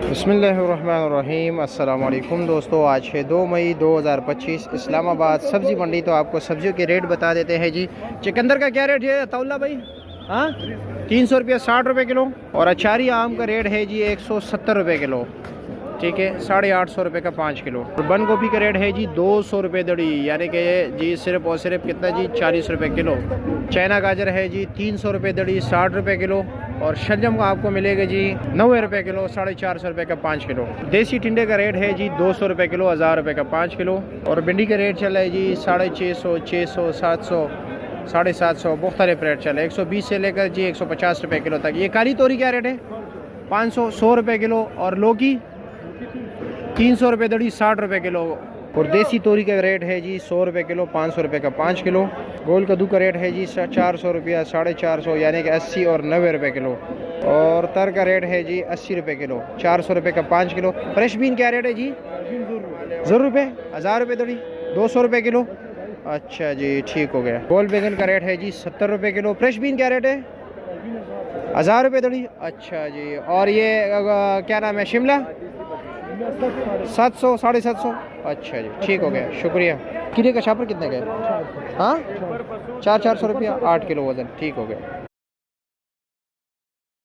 बिस्मिल्लाहिर्रहमानिर्रहीम। अस्सलाम वालेकुम दोस्तों, आज है 2 मई 2025 इस्लामाबाद सब्ज़ी मंडी। तो आपको सब्जियों के रेट बता देते हैं जी। चुकंदर का क्या रेट है तौला भाई? हाँ, 300 रुपये 60 रुपये किलो। और अचारी आम का रेट है जी 170 रुपये किलो। ठीक है, 850 रुपये का 5 किलो। और बंद गोभी का रेट है जी 200 रुपये दड़ी, यानी कि जी सिर्फ और सिर्फ कितना जी 40 रुपये किलो। चाइना गाजर है जी 300 रुपये दड़ी, 60 रुपये किलो। और शलजम का आपको मिलेगा जी 90 रुपये किलो, 450 रुपये का 5 किलो। देसी टिंडे का रेट है जी 200 रुपये किलो, 1000 रुपये का 5 किलो। और भिंडी का रेट चला है जी 650, 600, 700, 750 मुख्तलिफ रेट चला है। 120 से लेकर जी 150 रुपये किलो तक। ये काली तोरी क्या रेट है? 500, 100 रुपये किलो। और लौकी 300 रुपये दड़ी, 60 रुपये किलो। और देसी तोरी का रेट है जी 100 रुपये किलो, 500 रुपये का 5 किलो। गोल कद्दू का रेट है जी 400 रुपया, 450, यानी कि 80 और 90 रुपये किलो। और तर का रेट है जी 80 रुपये किलो, 400 रुपये का 5 किलो। फ्रेश बीन क्या रेट है जी? 0 रुपये, 1000 रुपये दड़ी, 200 रुपये किलो। अच्छा जी, ठीक हो गया। गोल बैगन का रेट है जी 70 रुपये किलो। फ्रेश बीन क्या रेट है? 1000 रुपये दड़ी। अच्छा जी। और ये क्या नाम है, शिमला? 700, 750। अच्छा जी, ठीक हो गया, शुक्रिया। किले का छापर कितने का है? हाँ, 400 रुपया, 8 किलो वज़न। ठीक हो गया।